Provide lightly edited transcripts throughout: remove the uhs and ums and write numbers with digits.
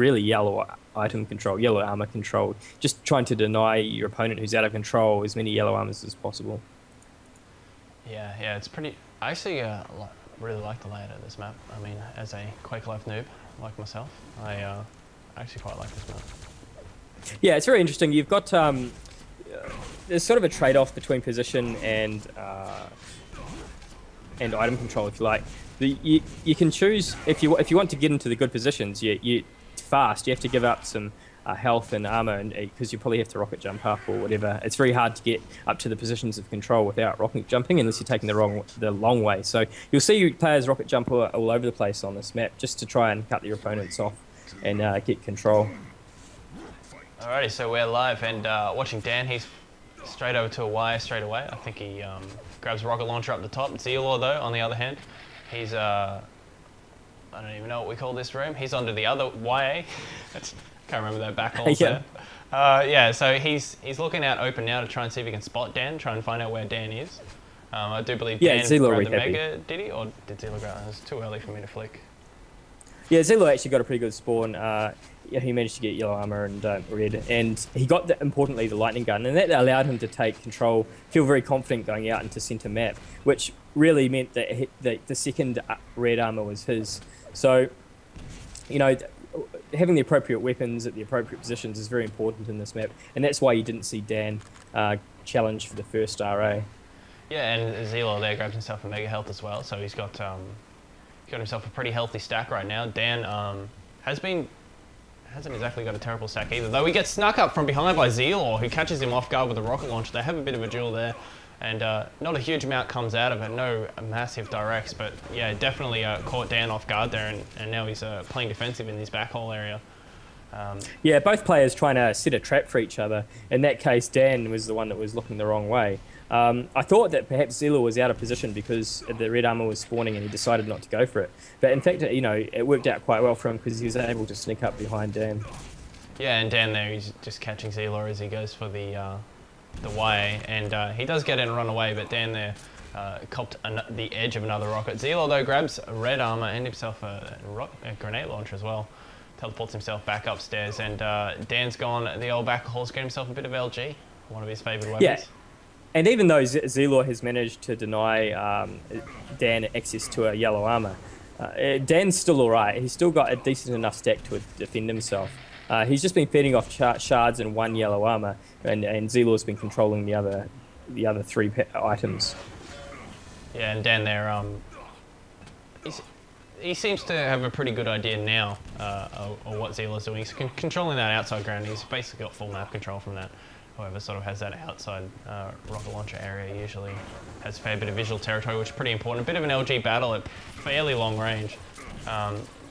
really yellow item control, yellow armor control, just trying to deny your opponent who's out of control as many yellow armors as possible. Yeah, yeah, it's pretty... I actually really like the layout of this map. I mean, as a QuakeLive noob like myself, I actually quite like this map. Yeah, it's very interesting. You've got there's sort of a trade-off between position and item control, if you like. You can choose if you want to get into the good positions. You fast. You have to give up some health and armor, and because you probably have to rocket jump up or whatever. It's very hard to get up to the positions of control without rocket jumping, unless you're taking the long way. So you'll see players rocket jump all over the place on this map just to try and cut your opponents off and get control. Alrighty, so we're live and watching Dan. He's straight over to a wire straight away. I think he grabs a rocket launcher up the top. Zealor, though, on the other hand, he's I don't even know what we call this room. He's onto the other YA. Can't remember that back hole there. Yeah, so he's looking out open now to try and see if he can spot Dan, try and find out where Dan is. I do believe Dan grabbed the Mega, did he? Or did Zealor grab it? It was too early for me to flick. Yeah, Zealor actually got a pretty good spawn. Yeah, he managed to get yellow armor and red, and he got, importantly, the lightning gun, and that allowed him to take control, feel very confident going out into center map, which really meant that the second red armor was his. So, you know, having the appropriate weapons at the appropriate positions is very important in this map, and that's why you didn't see Dan challenge for the first RA. Yeah, and Zealor there grabs himself a mega health as well, so he's got himself a pretty healthy stack right now. Dan hasn't exactly got a terrible stack either, though he gets snuck up from behind by Zealor, who catches him off guard with a rocket launcher. They have a bit of a duel there, and not a huge amount comes out of it, no massive directs, but yeah, definitely caught Dan off guard there, and now he's playing defensive in this back hole area. Yeah, both players trying to set a trap for each other. In that case, Dan was the one that was looking the wrong way. I thought that perhaps Zealor was out of position because the red armor was spawning and he decided not to go for it. But in fact, you know, it worked out quite well for him because he was able to sneak up behind Dan. Yeah, and Dan there, he's just catching Zealor as he goes for the YA, and he does get in and run away, but Dan there copped the edge of another rocket. Zealor, though, grabs red armor and himself a grenade launcher as well. Teleports himself back upstairs, and Dan's gone the old back hole's got himself a bit of LG, one of his favourite weapons. Yeah. And even though Zealor has managed to deny Dan access to a yellow armor, Dan's still alright. He's still got a decent enough stack to defend himself. He's just been feeding off shards and one yellow armor, and Zealor's been controlling the other three items. Yeah, and Dan there, he seems to have a pretty good idea now of what Zealor's doing. He's controlling that outside ground. He's basically got full map control from that. Whoever sort of has that outside rocket launcher area usually has a fair bit of visual territory, which is pretty important. A bit of an LG battle at fairly long range.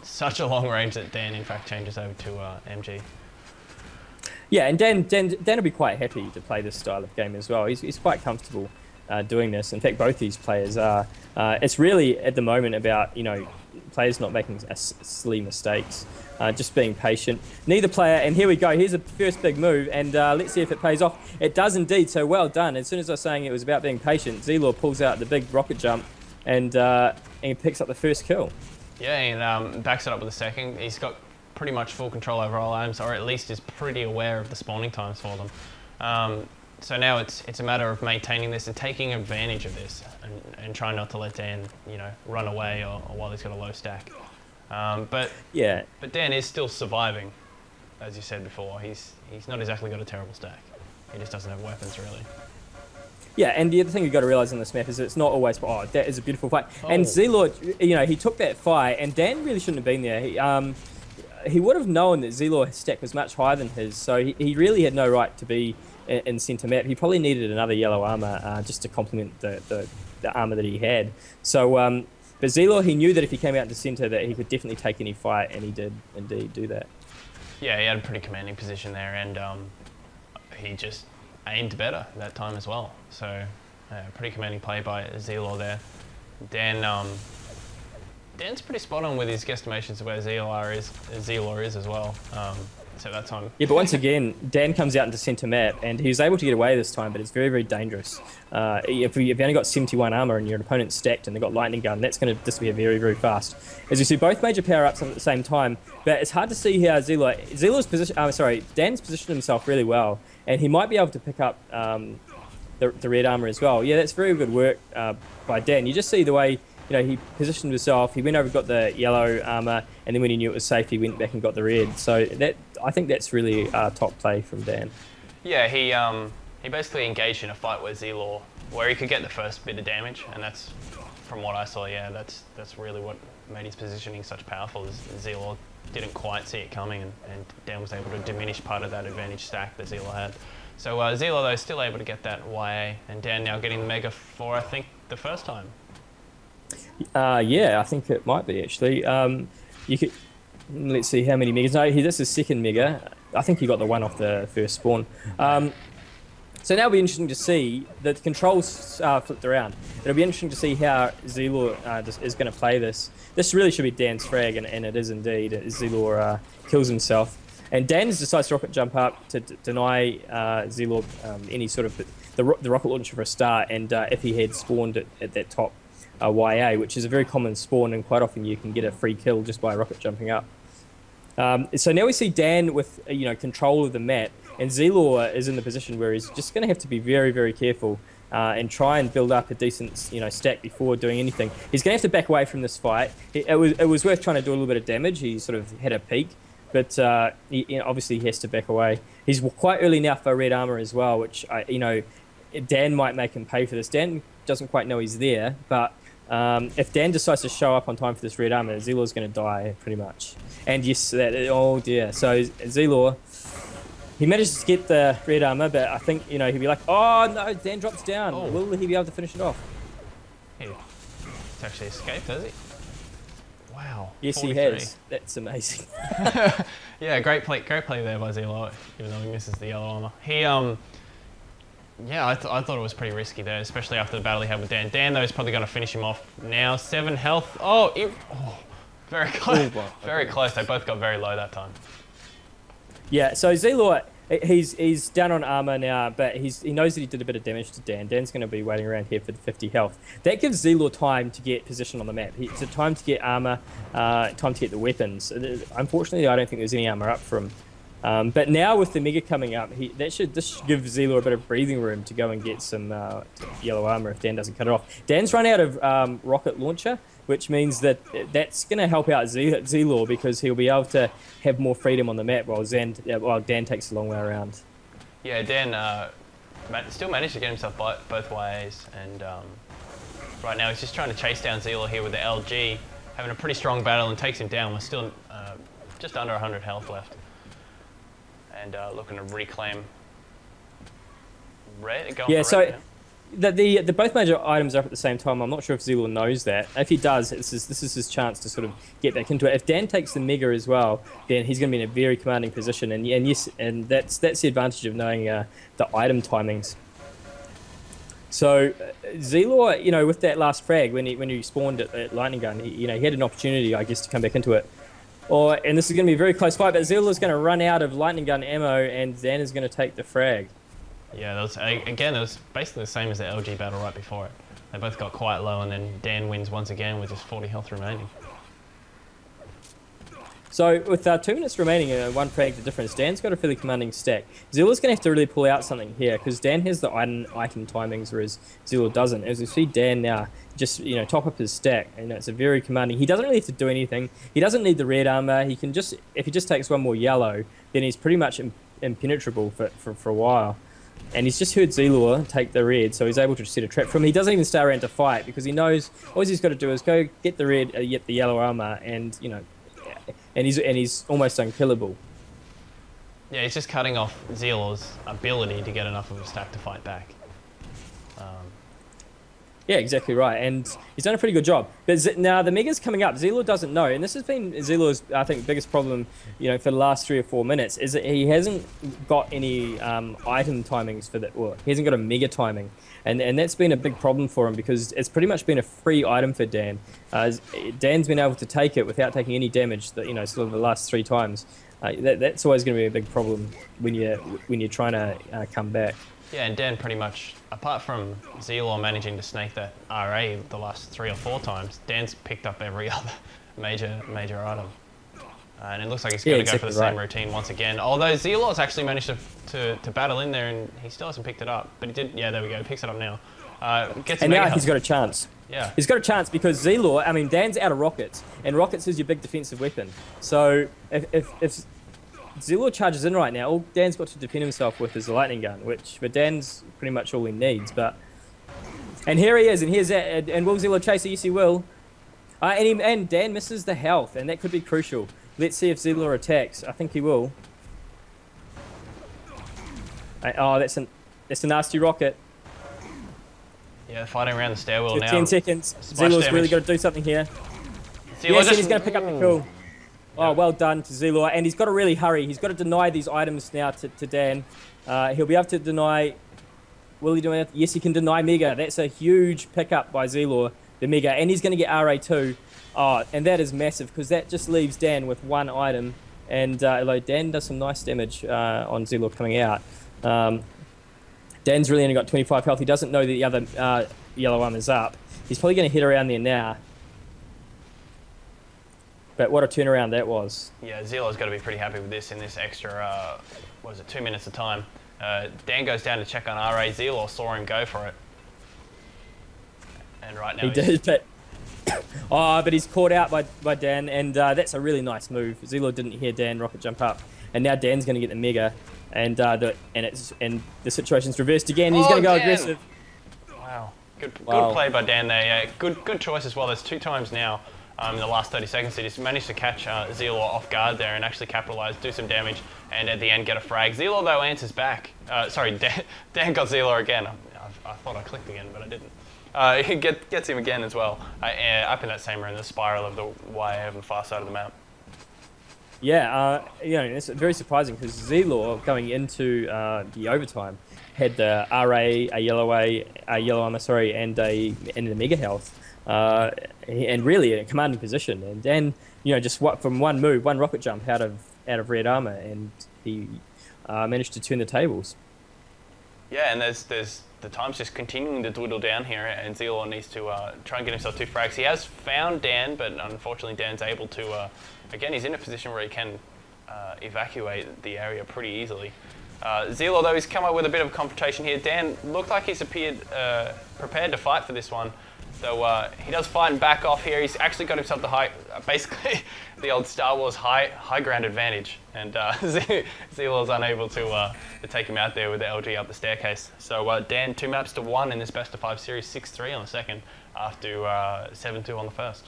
Such a long range that Dan, in fact, changes over to MG. Yeah, and Dan will be quite happy to play this style of game as well. He's quite comfortable doing this. In fact, both these players are. It's really, at the moment, about, you know, players not making silly mistakes, just being patient. Neither player, and here we go, here's the first big move, and let's see if it pays off. It does indeed, so well done. As soon as I was saying it was about being patient, Zealor pulls out the big rocket jump and picks up the first kill. Yeah, and backs it up with a second. He's got pretty much full control over all items, or at least is pretty aware of the spawning times for them. So now it's a matter of maintaining this and taking advantage of this, and trying not to let Dan, you know, run away or while he's got a low stack. But Dan is still surviving, as you said before. He's not exactly got a terrible stack. He just doesn't have weapons really. Yeah, and the other thing you've got to realise on this map is that it's not always, oh, that is a beautiful fight. Oh. And Zealor, you know, he took that fight, and Dan really shouldn't have been there. He would have known that Zealor's stack was much higher than his, so he really had no right to be in centre map. He probably needed another yellow armour just to complement the armour that he had. So, but Zealor, he knew that if he came out into centre that he could definitely take any fight, and he did indeed do that. Yeah, he had a pretty commanding position there, and he just aimed better that time as well. So, pretty commanding play by Zealor there. Dan's pretty spot on with his guesstimations of where Zealor is as well. So that time. Yeah, but once again, Dan comes out into centre map, and he was able to get away this time, but it's very, very dangerous. If you've only got 71 armour and your opponent's stacked and they've got lightning gun, that's going to disappear very, very fast. As you see, both major power-ups at the same time, but it's hard to see how Dan's positioned himself really well, and he might be able to pick up the red armour as well. Yeah, that's very good work by Dan. You just see the way, he positioned himself, he went over, got the yellow armour, and then when he knew it was safe, he went back and got the red. So I think that's really top play from Dan. Yeah, he basically engaged in a fight with Z-Law where he could get the first bit of damage, and that's, from what I saw, yeah, that's really what made his positioning such powerful, is Z-Law didn't quite see it coming, and Dan was able to diminish part of that advantage stack that Z-Law had. So Z-Law, though, is still able to get that YA, and Dan now getting the Mega for, I think, the first time. Yeah, I think it might be, actually. You could, let's see how many Megas. No, this is second Mega. I think he got the one off the first spawn. So now it'll be interesting to see that the controls flipped around. It'll be interesting to see how Z-Law is going to play this. This really should be Dan's frag, and it is indeed. Z-Law kills himself. And Dan decides to rocket jump up to deny Z-Law any sort of the rocket launcher for a start, and if he had spawned at that top YA, which is a very common spawn, and quite often you can get a free kill just by rocket jumping up. So now we see Dan with control of the map, and Z-Law is in the position where he's just going to have to be very, very careful and try and build up a decent stack before doing anything. He's going to have to back away from this fight. It was worth trying to do a little bit of damage. He sort of had a peek, but obviously he has to back away. He's quite early now for red armor as well, which Dan might make him pay for this. Dan doesn't quite know he's there, but if Dan decides to show up on time for this red armor, Z-Law's going to die pretty much. And yes, oh dear. So Z-Law, he manages to get the red armor, but I think he'd be like, oh no, Dan drops down. Oh. Will he be able to finish it off? He's actually escaped, has he? Wow. Yes, 43. he has. That's amazing. Yeah, great play there by Z-Law, even though he misses the yellow armor. Yeah, I thought it was pretty risky there, especially after the battle he had with Dan. Dan, though, is probably going to finish him off now. 7 health. Very close. Very close. They both got very low that time. Yeah, so Z-Law, he's down on armor now, but he knows that he did a bit of damage to Dan. Dan's going to be waiting around here for the 50 health. That gives Z-Law time to get position on the map. It's a time to get armor, time to get the weapons. Unfortunately, I don't think there's any armor up from. But now with the Mega coming up, this should give Z-Law a bit of breathing room to go and get some yellow armor if Dan doesn't cut it off. Dan's run out of rocket launcher, which means that's going to help out Z-Law because he'll be able to have more freedom on the map while Dan takes a long way around. Yeah, Dan still managed to get himself both ways, and right now he's just trying to chase down Z-Law here with the LG, having a pretty strong battle and takes him down with still just under 100 health left. And looking to reclaim red. Yeah, so the both major items are up at the same time. I'm not sure if Z-Law knows that. If he does, this is his chance to sort of get back into it. If Dan takes the Mega as well, then he's going to be in a very commanding position. And that's the advantage of knowing the item timings. So Z-Law, with that last frag when he spawned at lightning gun, he had an opportunity, I guess, to come back into it. And this is going to be a very close fight, but Z-Law's going to run out of lightning gun ammo, and Dan is going to take the frag. Yeah, it was basically the same as the LG battle right before it. They both got quite low, and then Dan wins once again with just 40 health remaining. So with 2 minutes remaining and 1 frag the difference, Dan's got a fairly commanding stack. Z-Law's going to have to really pull out something here because Dan has the item timings, whereas Z-Law doesn't. As we see Dan now just top up his stack, and it's a very commanding. He doesn't really have to do anything. He doesn't need the red armor. He can just, if he just takes 1 more yellow, then he's pretty much impenetrable for a while. And he's just heard Z-Law take the red, so he's able to set a trap for him. He doesn't even stay around to fight because he knows all he's got to do is go get the red, get the yellow armor, and and he's almost unkillable. Yeah, he's just cutting off Z-Law's ability to get enough of a stack to fight back. Yeah, exactly right, and he's done a pretty good job. But now the Mega's coming up. Z-Law doesn't know, and this has been Z-Law's, I think, biggest problem, for the last 3 or 4 minutes, is that he hasn't got any item timings for that. Well, he hasn't got a Mega timing, and that's been a big problem for him because it's pretty much been a free item for Dan. Dan's been able to take it without taking any damage. Sort of the last 3 times. That's always going to be a big problem when you're trying to come back. Yeah, and Dan pretty much, apart from Zelaw managing to snake that RA the last 3 or 4 times, Dan's picked up every other major item. And it looks like he's going to go for the same routine once again. Although Zelaw's actually managed to battle in there, and he still hasn't picked it up. But he did, yeah, there we go, picks it up now. And now he's got a chance. Yeah. He's got a chance because Zelaw, I mean, Dan's out of rockets, and rockets is your big defensive weapon. So if Zelaw charges in right now, all Dan's got to defend himself with is a lightning gun, but Dan's pretty much all he needs. And here he is, and here's that, and will Zelaw chase it? Yes, he will. And Dan misses the health, and that could be crucial. Let's see if Zelaw attacks. I think he will. Oh, that's a nasty rocket. Yeah, fighting around the stairwell now. 10 seconds. Zelaw's really got to do something here. Yes, and he's going to pick up the kill. Oh, well done to Zelaw. And he's got to really hurry. He's got to deny these items now to Dan. He'll be able to deny... Will he do it? Yes, he can deny Mega. That's a huge pickup by Zelaw, the Mega. And he's going to get RA too. Oh, and that is massive because that just leaves Dan with 1 item. And although Dan does some nice damage on Zelaw coming out. Dan's really only got 25 health. He doesn't know that the other yellow arm is up. He's probably going to hit around there now. But what a turnaround that was. Yeah, Zelaw's got to be pretty happy with this in this extra, 2 minutes of time. Dan goes down to check on RA. Zelaw saw him go for it. And right now he did, but... Oh, but he's caught out by Dan, and that's a really nice move. Zelaw didn't hear Dan rocket jump up, and now Dan's going to get the Mega, and the situation's reversed again. He's going to go aggressive. Wow, good play by Dan there. Yeah, good choice as well. There's 2 times now in the last 30 seconds. He just managed to catch Zelaw off guard there and actually capitalize, do some damage, and at the end get a frag. Zelaw though answers back. Sorry, Dan got Zelaw again. I thought I clicked again, but I didn't. He gets him again as well, up in that same room, the spiral of the Y on the far side of the map. Yeah, it's very surprising because Zelaw going into the overtime had the RA, a yellow armor, sorry, and the Mega health, and really a commanding position. And then just from one move, one rocket jump out of red armor, and he managed to turn the tables. Yeah, and there's the time's just continuing to dwindle down here, and Zelaw needs to try and get himself 2 frags. He has found Dan, but unfortunately Dan's able to, again, he's in a position where he can evacuate the area pretty easily. Zelaw, though, he's come up with a bit of confrontation here. Dan looked like he's appeared prepared to fight for this one, though he does fight and back off here. He's actually got himself the basically the old Star Wars high ground advantage, and Zelaw's unable to take him out there with the LG up the staircase. So Dan 2 maps to 1 in this best of 5 series, 6-3 on the second after 7-2 on the first.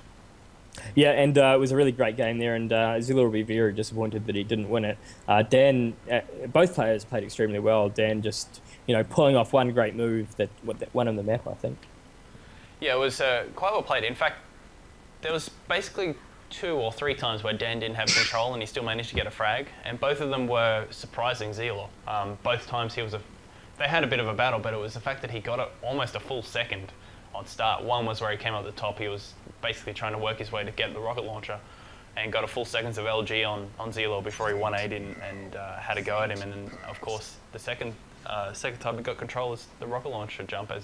Yeah, and it was a really great game there, and Zelaw will be very disappointed that he didn't win it. Dan, both players played extremely well. Dan just, pulling off one great move that won him the map, I think. Yeah, it was quite well played. In fact, there was basically 2 or 3 times where Dan didn't have control and he still managed to get a frag, and both of them were surprising Zelaw. Both times they had a bit of a battle, but it was the fact that he got almost a full second on start. One was where he came up the top. He was basically trying to work his way to get the rocket launcher, and got a full seconds of LG on Zelaw before he 1-8'd and had a go at him. And then, of course, the second time he got control is the rocket launcher jump, as